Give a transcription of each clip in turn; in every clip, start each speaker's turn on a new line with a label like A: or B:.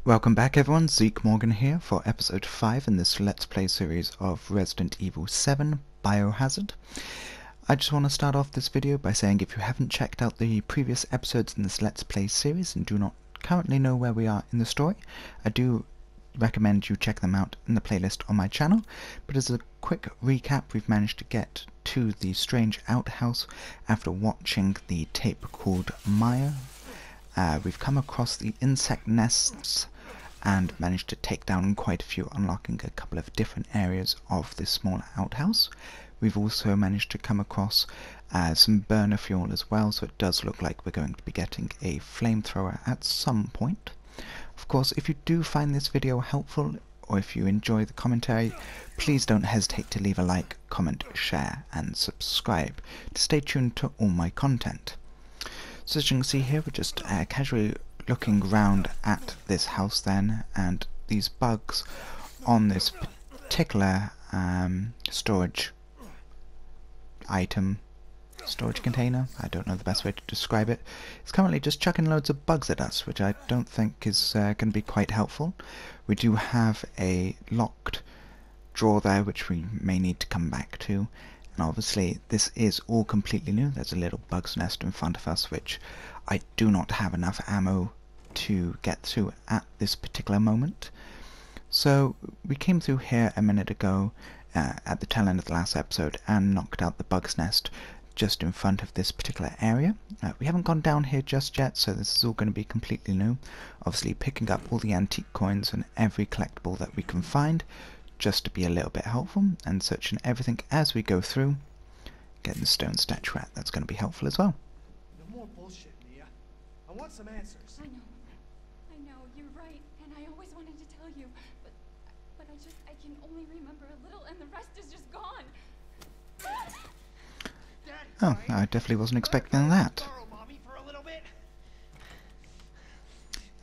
A: Welcome back everyone, Zeke Morgan here for episode 5 in this Let's Play series of Resident Evil 7 Biohazard. I just want to start off this video by saying if you haven't checked out the previous episodes in this Let's Play series and do not currently know where we are in the story, I do recommend you check them out in the playlist on my channel. But as a quick recap, we've managed to get to the strange outhouse after watching the tape called Maya. We've come across the insect nests and managed to take down quite a few, unlocking a couple of different areas of this small outhouse. We've also managed to come across some burner fuel as well, so it does look like we're going to be getting a flamethrower at some point. Of course, if you do find this video helpful, or if you enjoy the commentary, please don't hesitate to leave a like, comment, share and subscribe to stay tuned to all my content. So as you can see here, we're just casually looking round at this house then, and these bugs on this particular storage container, I don't know the best way to describe it. It's currently just chucking loads of bugs at us, which I don't think is going to be quite helpful. We do have a locked drawer there which we may need to come back to. And obviously this is all completely new. There's a little bug's nest in front of us which I do not have enough ammo to get through at this particular moment. So we came through here a minute ago at the tail end of the last episode and knocked out the bug's nest just in front of this particular area. We haven't gone down here just yet, so this is all going to be completely new. Obviously picking up all the antique coins and every collectible that we can find, just to be a little bit helpful, and searching everything as we go through. Getting the stone statuette, that's going to be helpful as well.
B: No more bullshit, Mia. I want some answers.
C: I know, you're right, and I always wanted to tell you, but I can only remember a little, and the rest is just gone.
A: Oh, I definitely wasn't expecting that.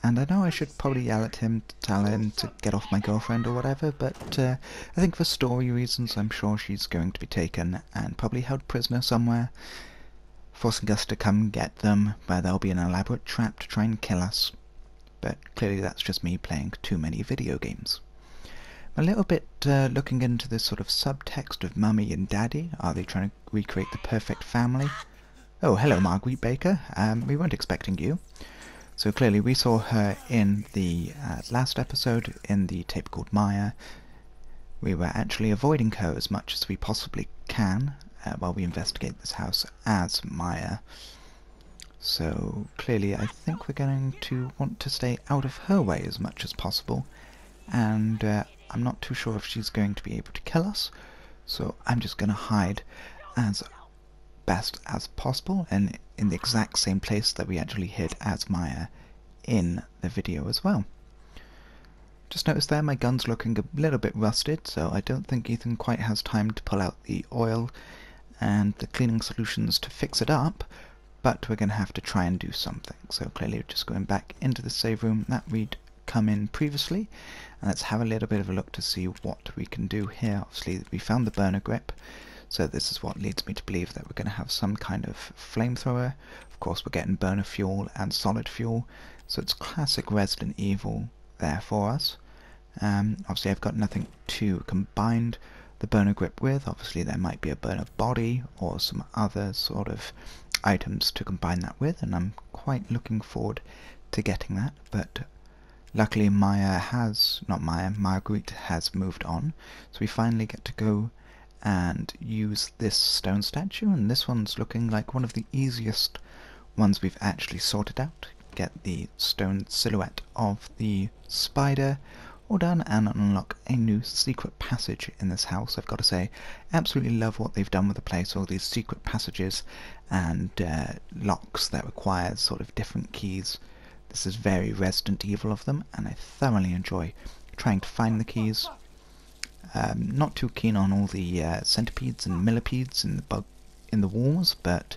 A: And I know I should probably yell at him to tell him to get off my girlfriend or whatever, but I think for story reasons I'm sure she's going to be taken and probably held prisoner somewhere, forcing us to come get them, where there'll be an elaborate trap to try and kill us. But clearly that's just me playing too many video games. A little bit looking into this sort of subtext of Mummy and Daddy. Are they trying to recreate the perfect family? Oh, hello Marguerite Baker. We weren't expecting you. So clearly we saw her in the last episode in the tape called Maya. We were actually avoiding her as much as we possibly can while we investigate this house as Maya. So clearly I think we're going to want to stay out of her way as much as possible. And I'm not too sure if she's going to be able to kill us. So I'm just going to hide as best as possible, and in the exact same place that we actually hid as Maya in the video as well. Just noticed there my gun's looking a little bit rusted, so I don't think Ethan quite has time to pull out the oil and the cleaning solutions to fix it up, but we're going to have to try and do something. So clearly we're just going back into the save room that we'd come in previously, and let's have a little bit of a look to see what we can do here. Obviously we found the burner grip, so this is what leads me to believe that we're going to have some kind of flamethrower. Of course we're getting burner fuel and solid fuel, so it's classic Resident Evil there for us. Obviously I've got nothing to combine the burner grip with. Obviously there might be a burner body or some other sort of items to combine that with, and I'm quite looking forward to getting that. But luckily Marguerite has moved on, so we finally get to go and use this stone statue, and this one's looking like one of the easiest ones we've actually sorted out. Get the stone silhouette of the spider all done and unlock a new secret passage in this house. I've got to say, absolutely love what they've done with the place, all these secret passages and locks that require sort of different keys. This is very Resident Evil of them, and I thoroughly enjoy trying to find the keys. Not too keen on all the centipedes and millipedes in the walls, but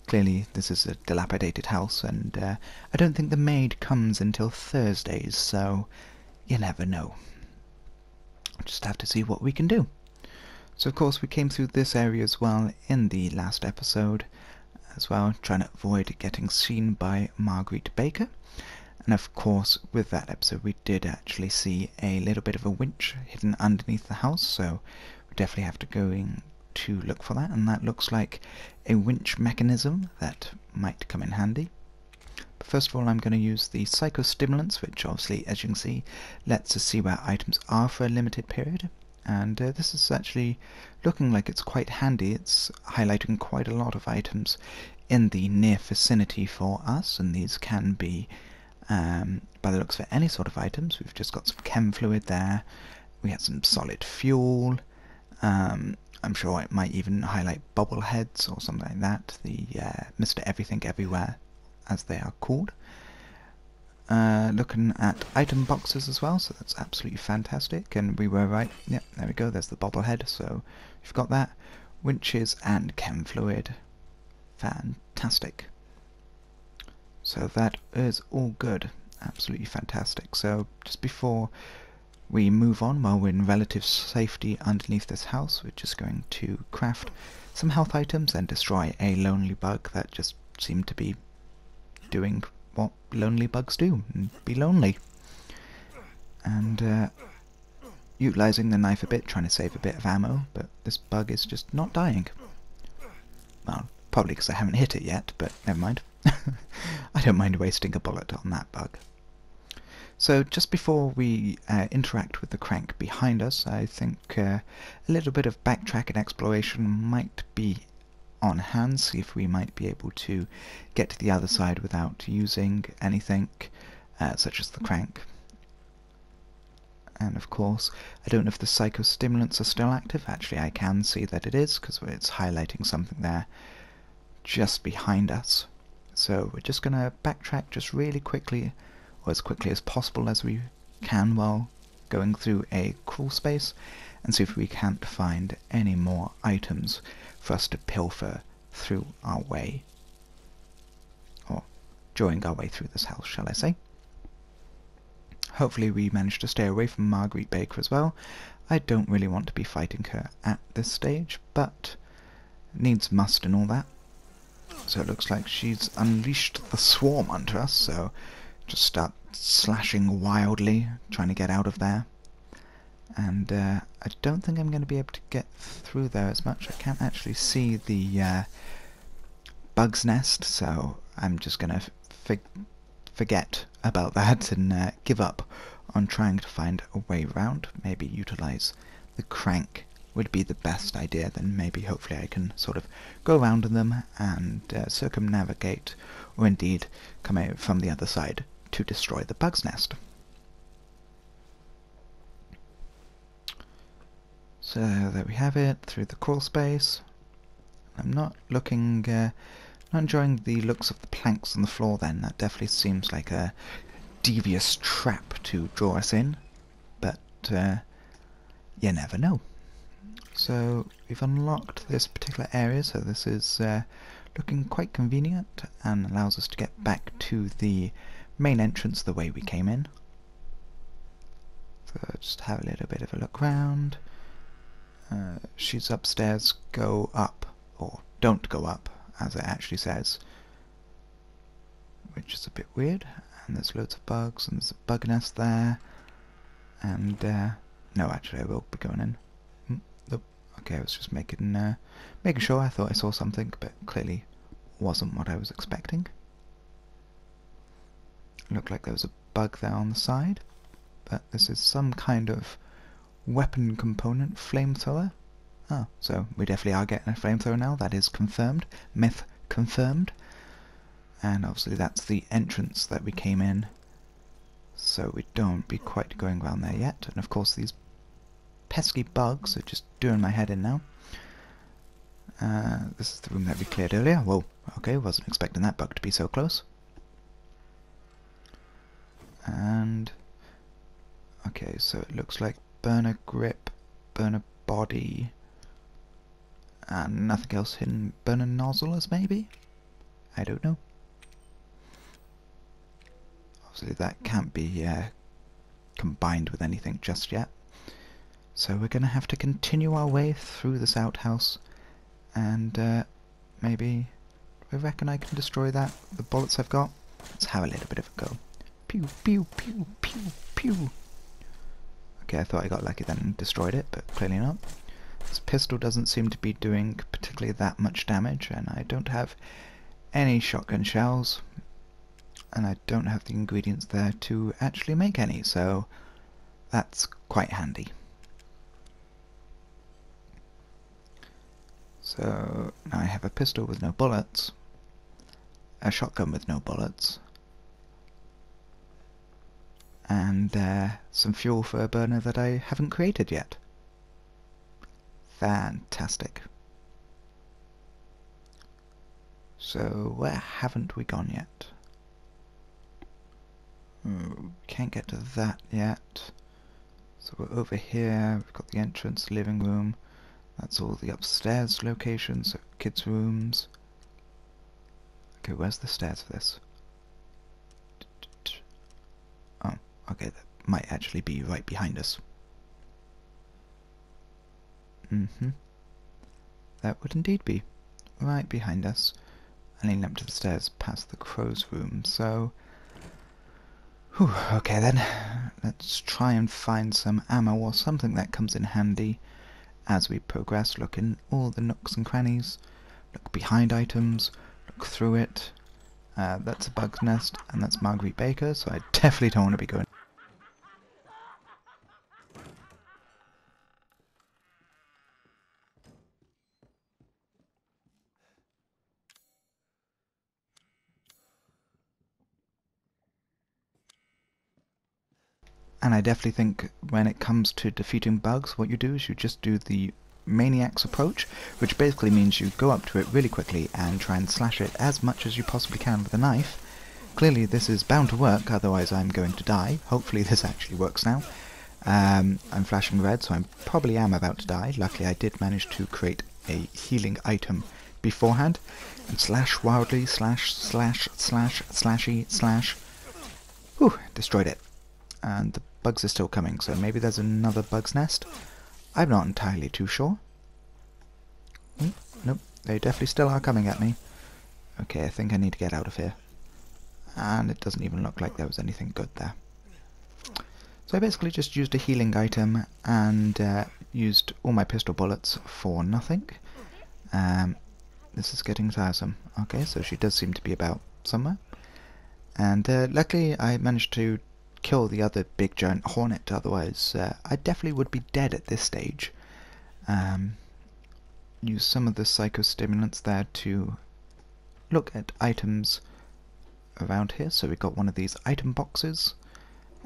A: clearly this is a dilapidated house, and I don't think the maid comes until Thursdays, so you never know. I'll just have to see what we can do. So of course we came through this area as well in the last episode as well, trying to avoid getting seen by Marguerite Baker. And of course, with that episode, we did actually see a little bit of a winch hidden underneath the house, so we definitely have to go to look for that, and that looks like a winch mechanism that might come in handy. But first of all, I'm going to use the psychostimulants, which obviously, as you can see, lets us see where items are for a limited period. And this is actually looking like it's quite handy. It's highlighting quite a lot of items in the near vicinity for us, and these can be, by the looks of it, any sort of items. We've just got some chem fluid there, we had some solid fuel, I'm sure it might even highlight bobbleheads or something like that, the Mr. Everything Everywhere, as they are called. Looking at item boxes as well, so that's absolutely fantastic, and we were right. Yep, there we go, there's the bobblehead, so we've got that. Winches and chem fluid. Fantastic. So that is all good. Absolutely fantastic. So just before we move on, while we're in relative safety underneath this house, we're just going to craft some health items and destroy a lonely bug that just seemed to be doing what lonely bugs do, and be lonely. And utilizing the knife a bit, trying to save a bit of ammo, but this bug is just not dying. Well, probably because I haven't hit it yet, but never mind. I don't mind wasting a bullet on that bug. So just before we interact with the crank behind us, I think a little bit of backtrack and exploration might be on hand, see if we might be able to get to the other side without using anything such as the crank. And of course, I don't know if the psychostimulants are still active. Actually, I can see that it is, because it's highlighting something there just behind us. So we're just going to backtrack just really quickly, or as quickly as possible as we can while going through a crawl space, and see if we can't find any more items for us to pilfer through our way, or during our way through this house, shall I say. Hopefully we manage to stay away from Marguerite Baker as well. I don't really want to be fighting her at this stage, but needs must and all that. So it looks like she's unleashed the swarm onto us, so just start slashing wildly, trying to get out of there. And I don't think I'm going to be able to get through there as much. I can't actually see the bug's nest, so I'm just going to forget about that and give up on trying to find a way around. Maybe utilize the crank would be the best idea. Then maybe hopefully I can sort of go around them and circumnavigate, or indeed come out from the other side to destroy the bug's nest. So there we have it, through the crawl space. I'm not looking, not enjoying the looks of the planks on the floor then. That definitely seems like a devious trap to draw us in, but you never know. So we've unlocked this particular area, so this is looking quite convenient and allows us to get back to the main entrance the way we came in. So just have a little bit of a look around. She's upstairs, go up, or don't go up, as it actually says, which is a bit weird. And there's loads of bugs, and there's a bug nest there, and no, actually I will be going in. Okay, I was just making sure. I thought I saw something, but clearly wasn't what I was expecting. Looked like there was a bug there on the side, but this is some kind of weapon component, flamethrower. Oh, so we definitely are getting a flamethrower now. That is confirmed. Myth confirmed. And obviously that's the entrance that we came in, so we don't be quite going around there yet. And of course these pesky bugs are just doing my head in now. This is the room that we cleared earlier. Whoa, okay, wasn't expecting that bug to be so close. And okay, so it looks like burner grip, burner body, and nothing else hidden. Burner nozzles maybe? I don't know. Obviously that can't be combined with anything just yet. So we're going to have to continue our way through this outhouse, and maybe I reckon I can destroy that with the bullets I've got. Let's have a little bit of a go. Pew, pew, pew, pew, pew. Okay, I thought I got lucky then and destroyed it, but clearly not. This pistol doesn't seem to be doing particularly that much damage, and I don't have any shotgun shells, and I don't have the ingredients there to actually make any, so that's quite handy. So now I have a pistol with no bullets, a shotgun with no bullets, and some fuel for a burner that I haven't created yet. Fantastic. So where haven't we gone yet? Can't get to that yet. So we're over here, we've got the entrance, living room. That's all the upstairs locations, so kids' rooms. Okay, where's the stairs for this? Oh, okay, that might actually be right behind us. That would indeed be right behind us. And leading up to the stairs past the crow's room, so... Whew, okay then, let's try and find some ammo or something that comes in handy as we progress. Look in all the nooks and crannies, look behind items, look through it. That's a bug's nest, and that's Marguerite Baker, so I definitely don't want to be going... And I definitely think when it comes to defeating bugs, what you do is you just do the Maniac's approach, which basically means you go up to it really quickly and try and slash it as much as you possibly can with a knife. Clearly this is bound to work, otherwise I'm going to die. Hopefully this actually works now. I'm flashing red, so I probably am about to die. Luckily I did manage to create a healing item beforehand. And slash wildly, slash, slash, slash, slashy, slash. Whew, destroyed it. And the bugs are still coming, so maybe there's another bug's nest. I'm not entirely too sure. Nope, they definitely still are coming at me. Okay, I think I need to get out of here. And it doesn't even look like there was anything good there. So I basically just used a healing item and used all my pistol bullets for nothing. This is getting tiresome. Okay, so she does seem to be about somewhere. And luckily I managed to kill the other big giant hornet, otherwise I definitely would be dead at this stage. Use some of the psychostimulants there to look at items around here. So we've got one of these item boxes,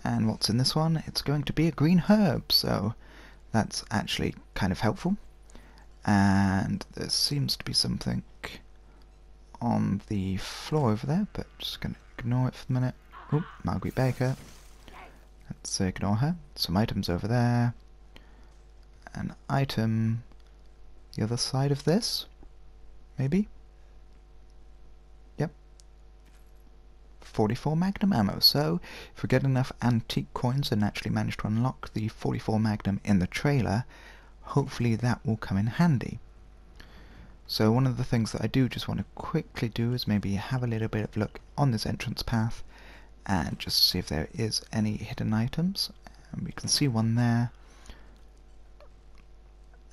A: and what's in this one? It's going to be a green herb, so that's actually kind of helpful. And there seems to be something on the floor over there, but just going to ignore it for a minute. Oh, Marguerite Baker. Let's ignore her. Some items over there. An item the other side of this, maybe? Yep. 44 Magnum ammo. So, if we get enough antique coins and actually manage to unlock the 44 Magnum in the trailer, hopefully that will come in handy. So one of the things that I do just want to quickly do is maybe have a little bit of a look on this entrance path and just see if there is any hidden items. And we can see one there.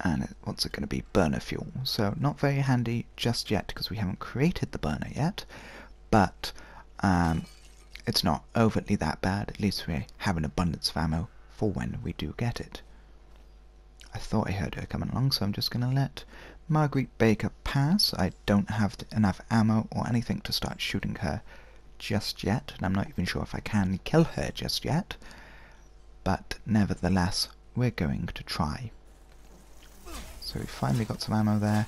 A: And what's it going to be? Burner fuel. So not very handy just yet because we haven't created the burner yet, but it's not overtly that bad. At least we have an abundance of ammo for when we do get it. I thought I heard her coming along, so I'm just going to let Marguerite Baker pass. I don't have enough ammo or anything to start shooting her just yet, and I'm not even sure if I can kill her just yet, but nevertheless we're going to try. So we finally got some ammo there,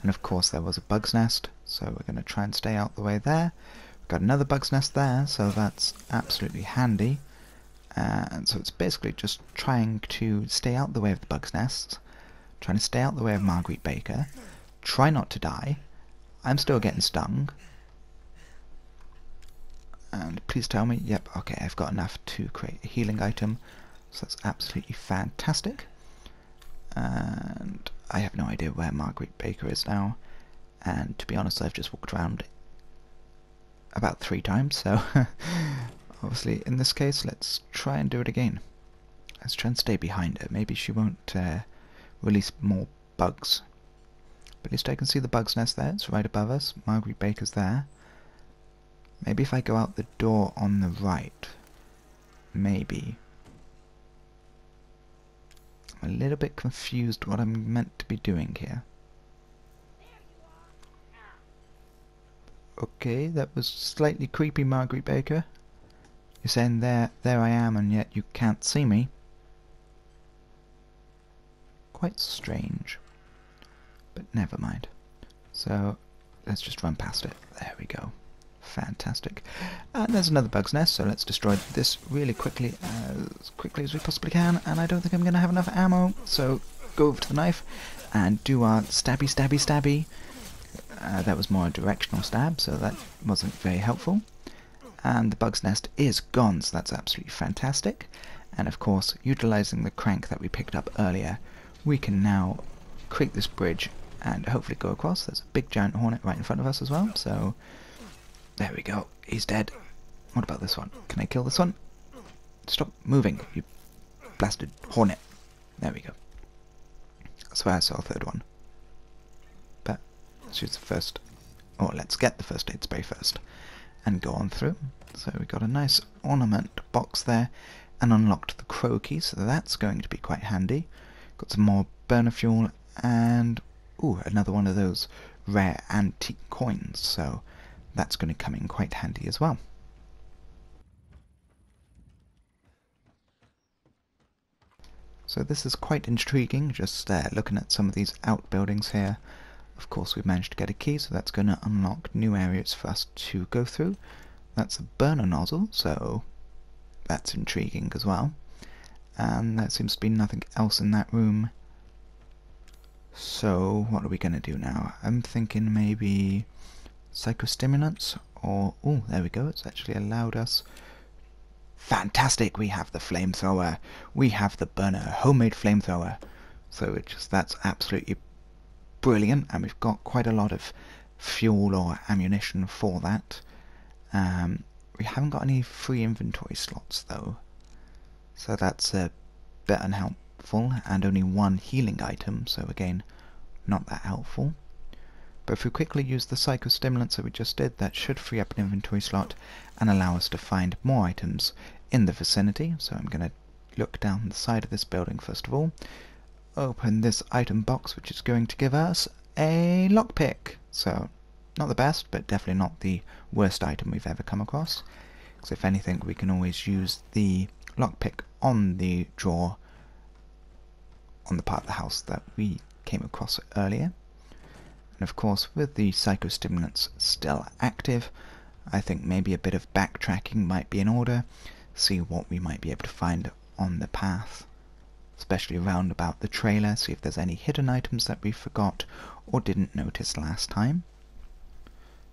A: and of course there was a bug's nest, so we're going to try and stay out the way there. We've got another bug's nest there, so that's absolutely handy. And so it's basically just trying to stay out the way of the bug's nests, trying to stay out the way of Marguerite Baker, try not to die. I'm still getting stung. And please tell me, yep, okay, I've got enough to create a healing item, so that's absolutely fantastic. And I have no idea where Marguerite Baker is now, and to be honest I've just walked around about 3 times, so Obviously, in this case, let's try and do it again. Let's try and stay behind her. Maybe she won't release more bugs. But at least I can see the bug's nest there. It's right above us. Marguerite Baker's there. Maybe if I go out the door on the right. Maybe. I'm a little bit confused what I'm meant to be doing here. Okay, that was slightly creepy, Marguerite Baker. You're saying there I am, and yet you can't see me. Quite strange. But never mind. So, let's just run past it. There we go. Fantastic. And there's another bug's nest, so let's destroy this really quickly as we possibly can. And I don't think I'm going to have enough ammo, so go over to the knife and do our stabby, stabby, stabby. That was more a directional stab, so that wasn't very helpful. And the bug's nest is gone, so that's absolutely fantastic. And of course, utilizing the crank that we picked up earlier, we can now create this bridge and hopefully go across. There's a big giant hornet right in front of us as well, so there we go. He's dead. What about this one? Can I kill this one? Stop moving, you blasted hornet. There we go. I swear I saw a third one. But let's use the first, or let's get the first aid spray first and go on through. So we got a nice ornament box there and unlocked the crow key, so that's going to be quite handy. Got some more burner fuel and ooh, another one of those rare antique coins, so that's going to come in quite handy as well. So this is quite intriguing, just looking at some of these outbuildings here. Of course we've managed to get a key, so that's going to unlock new areas for us to go through. That's a burner nozzle, so that's intriguing as well. And there seems to be nothing else in that room. So what are we going to do now? I'm thinking maybe psychostimulants, or oh, there we go, it's actually allowed us. Fantastic, we have the flamethrower, we have the burner, homemade flamethrower. So that's absolutely brilliant, and we've got quite a lot of fuel or ammunition for that. We haven't got any free inventory slots though, so that's a bit unhelpful, and only one healing item, so again, not that helpful. But if we quickly use the psychostimulants that we just did, that should free up an inventory slot and allow us to find more items in the vicinity. So I'm going to look down the side of this building first of all, open this item box, which is going to give us a lockpick. So not the best, but definitely not the worst item we've ever come across, because if anything we can always use the lockpick on the drawer on the part of the house that we came across earlier. And of course, with the psychostimulants still active, I think maybe a bit of backtracking might be in order, see what we might be able to find on the path, especially around about the trailer, see if there's any hidden items that we forgot or didn't notice last time.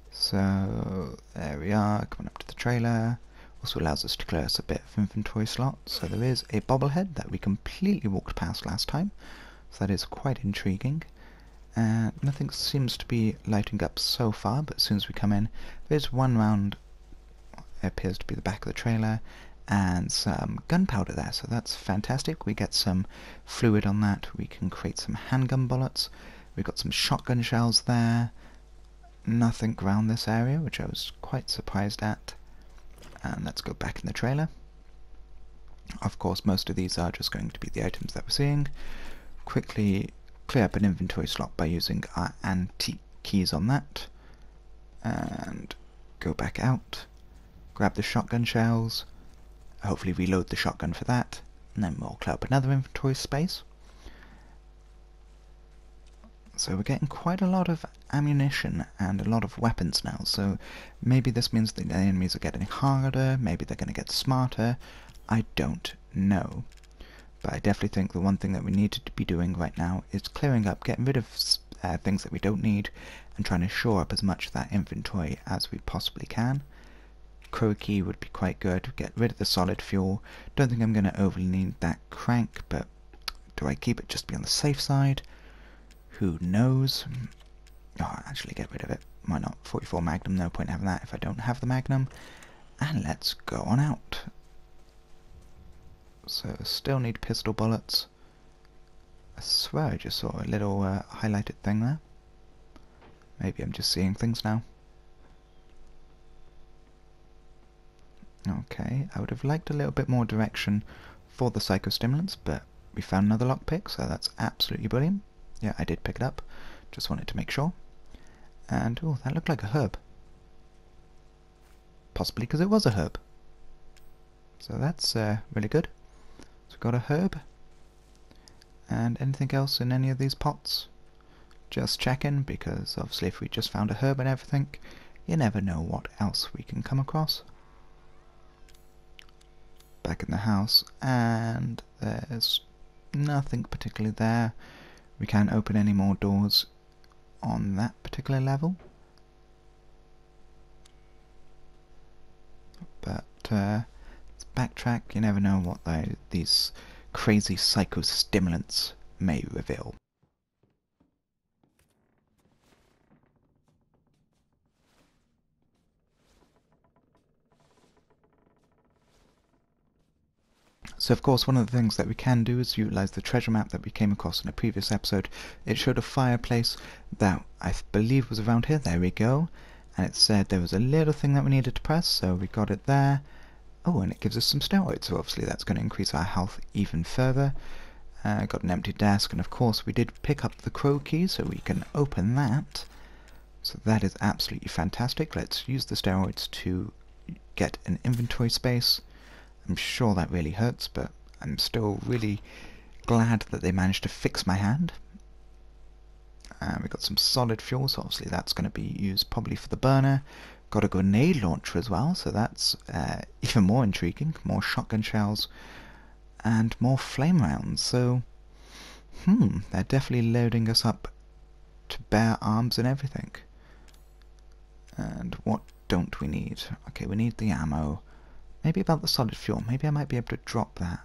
A: So there we are, coming up to the trailer. Also allows us to clear us a bit of inventory slot. So there is a bobblehead that we completely walked past last time, so that is quite intriguing. And nothing seems to be lighting up so far, but as soon as we come in, there's one round, it appears to be the back of the trailer, and some gunpowder there, so that's fantastic. We get some fluid on that, we can create some handgun bullets, we've got some shotgun shells there, nothing around this area, which I was quite surprised at. And let's go back in the trailer. Of course, most of these are just going to be the items that we're seeing. Quickly clear up an inventory slot by using our antique keys on that. And go back out. Grab the shotgun shells. Hopefully reload the shotgun for that. And then we'll clear up another inventory space. So we're getting quite a lot of ammunition and a lot of weapons now, so maybe this means that the enemies are getting harder, maybe they're going to get smarter, I don't know. But I definitely think the one thing that we need to be doing right now is clearing up, getting rid of things that we don't need, and trying to shore up as much of that inventory as we possibly can. Crow key would be quite good, get rid of the solid fuel. Don't think I'm going to overly need that crank, but do I keep it just to be on the safe side? Who knows? Oh, actually get rid of it. Why not? 44 Magnum, no point having that if I don't have the Magnum. And let's go on out. So, still need pistol bullets. I swear I just saw a little highlighted thing there. Maybe I'm just seeing things now. Okay, I would have liked a little bit more direction for the psychostimulants, but we found another lockpick, so that's absolutely brilliant. Yeah, I did pick it up. Just wanted to make sure. And, oh, that looked like a herb. Possibly because it was a herb. So that's really good. So we've got a herb. And anything else in any of these pots? Just checking, because obviously if we just found a herb and everything, you never know what else we can come across. Back in the house, and there's nothing particularly there. We can't open any more doors on that particular level. But let's backtrack. You never know what these crazy psychostimulants may reveal. So of course one of the things that we can do is utilize the treasure map that we came across in a previous episode. It showed a fireplace that I believe was around here. There we go. And it said there was a little thing that we needed to press, so we got it there. Oh, and it gives us some steroids, so obviously that's going to increase our health even further. Got an empty desk, and of course we did pick up the crow key, so we can open that. So that is absolutely fantastic. Let's use the steroids to get an inventory space. I'm sure that really hurts, but I'm still really glad that they managed to fix my hand. We've got some solid fuel, so obviously that's going to be used probably for the burner. Got a grenade launcher as well, so that's even more intriguing. More shotgun shells and more flame rounds. So, they're definitely loading us up to bear arms and everything. And what don't we need? Okay, we need the ammo. Maybe about the solid fuel. Maybe I might be able to drop that.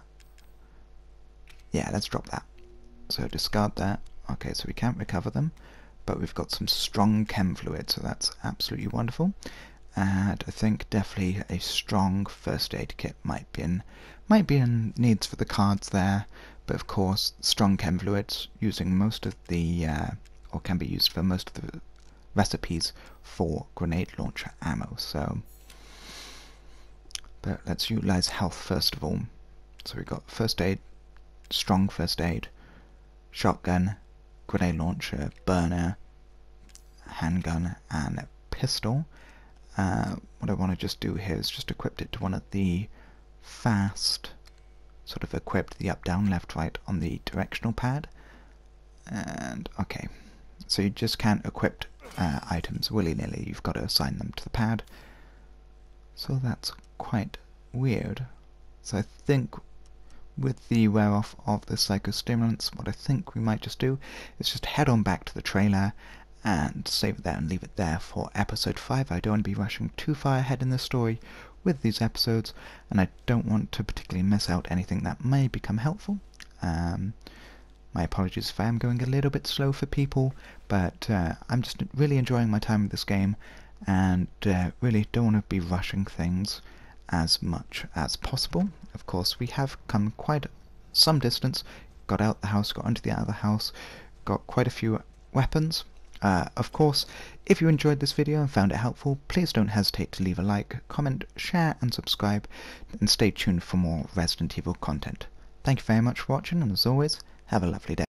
A: Yeah, let's drop that. So discard that. Okay, so we can't recover them, but we've got some strong chem fluid, so that's absolutely wonderful. And I think definitely a strong first aid kit might be in needs for the cards there. But of course, strong chem fluids using most of the or can be used for most of the recipes for grenade launcher ammo. So. But let's utilize health first of all. So we've got first aid, strong first aid, shotgun, grenade launcher, burner, handgun, and a pistol. What I want to just do here is just equip it to one of the fast, sort of equipped the up, down, left, right on the directional pad. And okay, so you just can't equip items willy-nilly, you've got to assign them to the pad. So that's quite weird. So I think with the wear off of the psychostimulants, what I think we might just do is just head on back to the trailer and save it there and leave it there for episode 5. I don't want to be rushing too far ahead in the story with these episodes, and I don't want to particularly miss out anything that may become helpful. My apologies if I am going a little bit slow for people, but I'm just really enjoying my time with this game, and really don't want to be rushing things as much as possible. Of course, we have come quite some distance, got out the house, got into the other house, got quite a few weapons. Of course, if you enjoyed this video and found it helpful, please don't hesitate to leave a like, comment, share and subscribe, and stay tuned for more Resident Evil content. Thank you very much for watching, and as always, have a lovely day.